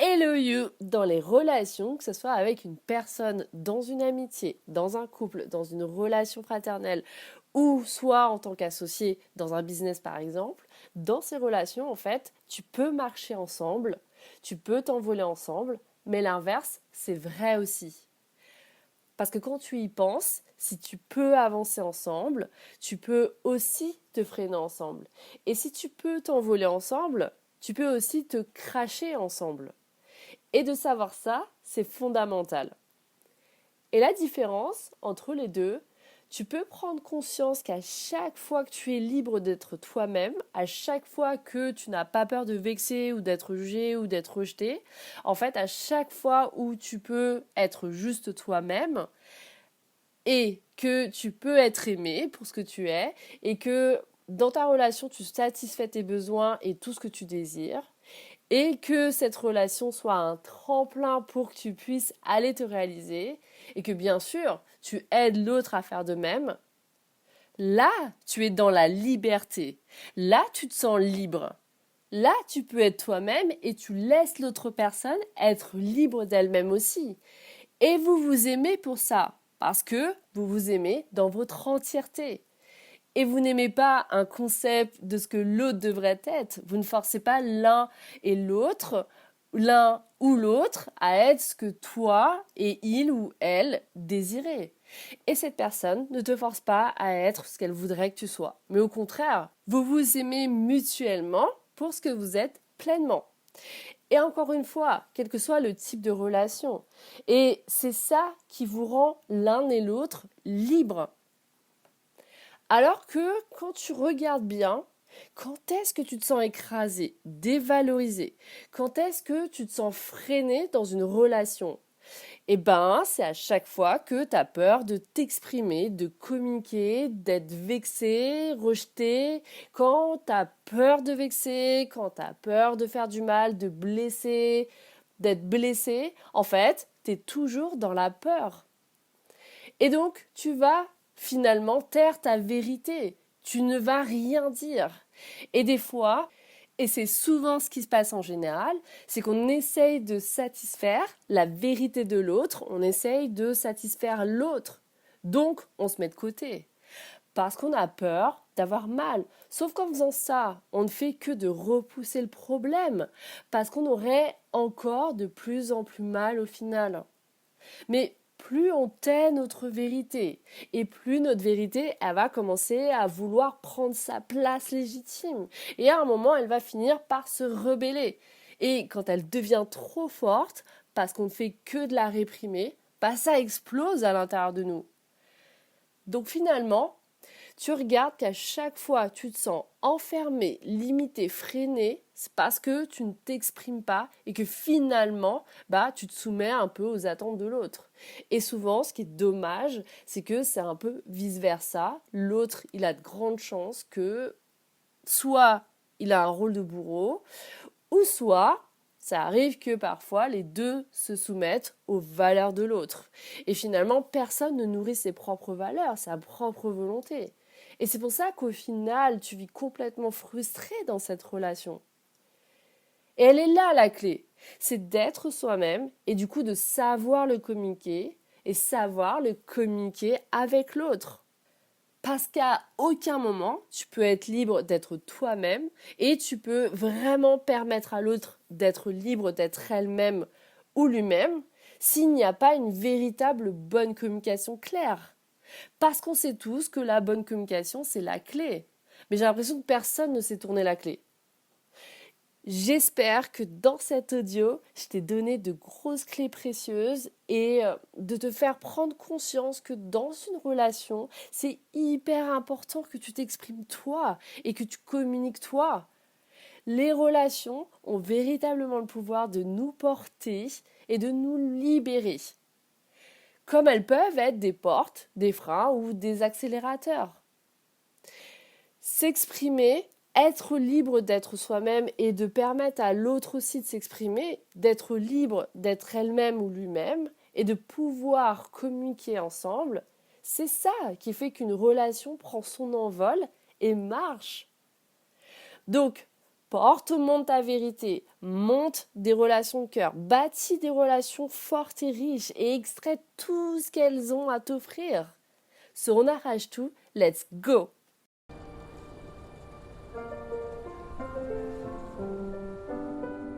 Hello you dans les relations, que ce soit avec une personne dans une amitié, dans un couple, dans une relation fraternelle ou soit en tant qu'associé dans un business par exemple, dans ces relations en fait, tu peux marcher ensemble, tu peux t'envoler ensemble, mais l'inverse, c'est vrai aussi. Parce que quand tu y penses, si tu peux avancer ensemble, tu peux aussi te freiner ensemble. Et si tu peux t'envoler ensemble, tu peux aussi te cracher ensemble. Et de savoir ça, c'est fondamental. Et la différence entre les deux, tu peux prendre conscience qu'à chaque fois que tu es libre d'être toi-même, à chaque fois que tu n'as pas peur de vexer ou d'être jugé ou d'être rejeté, en fait, à chaque fois où tu peux être juste toi-même et que tu peux être aimé pour ce que tu es et que dans ta relation, tu satisfais tes besoins et tout ce que tu désires, et que cette relation soit un tremplin pour que tu puisses aller te réaliser et que bien sûr, tu aides l'autre à faire de même, là, tu es dans la liberté. Là, tu te sens libre. Là, tu peux être toi-même et tu laisses l'autre personne être libre d'elle-même aussi. Et vous vous aimez pour ça, parce que vous vous aimez dans votre entièreté. Et vous n'aimez pas un concept de ce que l'autre devrait être. Vous ne forcez pas l'un et l'autre, l'un ou l'autre, à être ce que toi et il ou elle désirez. Et cette personne ne te force pas à être ce qu'elle voudrait que tu sois. Mais au contraire, vous vous aimez mutuellement pour ce que vous êtes pleinement. Et encore une fois, quel que soit le type de relation. Et c'est ça qui vous rend l'un et l'autre libres. Alors que quand tu regardes bien, quand est-ce que tu te sens écrasé, dévalorisé? Quand est-ce que tu te sens freiné dans une relation? Eh ben, c'est à chaque fois que tu as peur de t'exprimer, de communiquer, d'être vexé, rejeté. Quand tu as peur de vexer, quand tu as peur de faire du mal, de blesser, d'être blessé, en fait, tu es toujours dans la peur. Et donc, tu vas finalement taire ta vérité. Tu ne vas rien dire. Et des fois, et c'est souvent ce qui se passe en général, c'est qu'on essaye de satisfaire la vérité de l'autre, on essaye de satisfaire l'autre. Donc, on se met de côté. Parce qu'on a peur d'avoir mal. Sauf qu'en faisant ça, on ne fait que de repousser le problème. Parce qu'on aurait encore de plus en plus mal au final. Mais plus on tait notre vérité, et plus notre vérité, elle va commencer à vouloir prendre sa place légitime. Et à un moment, elle va finir par se rebeller. Et quand elle devient trop forte, parce qu'on ne fait que de la réprimer, bah ça explose à l'intérieur de nous. Donc finalement, tu regardes qu'à chaque fois tu te sens enfermé, limité, freiné, c'est parce que tu ne t'exprimes pas et que finalement, bah, tu te soumets un peu aux attentes de l'autre. Et souvent, ce qui est dommage, c'est que c'est un peu vice-versa. L'autre, il a de grandes chances que soit il a un rôle de bourreau, ou soit ça arrive que parfois les deux se soumettent aux valeurs de l'autre. Et finalement, personne ne nourrit ses propres valeurs, sa propre volonté. Et c'est pour ça qu'au final, tu vis complètement frustré dans cette relation. Et elle est là la clé. C'est d'être soi-même et du coup de savoir le communiquer et savoir le communiquer avec l'autre. Parce qu'à aucun moment, tu peux être libre d'être toi-même et tu peux vraiment permettre à l'autre d'être libre d'être elle-même ou lui-même s'il n'y a pas une véritable bonne communication claire. Parce qu'on sait tous que la bonne communication, c'est la clé. Mais j'ai l'impression que personne ne sait tourner la clé. J'espère que dans cet audio, je t'ai donné de grosses clés précieuses et de te faire prendre conscience que dans une relation, c'est hyper important que tu t'exprimes toi et que tu communiques toi. Les relations ont véritablement le pouvoir de nous porter et de nous libérer. Comme elles peuvent être des portes, des freins ou des accélérateurs. S'exprimer, être libre d'être soi-même et de permettre à l'autre aussi de s'exprimer, d'être libre d'être elle-même ou lui-même et de pouvoir communiquer ensemble, c'est ça qui fait qu'une relation prend son envol et marche. Donc, porte au monde ta vérité, monte des relations de cœur, bâtis des relations fortes et riches et extrais tout ce qu'elles ont à t'offrir. So on arrache tout, let's go!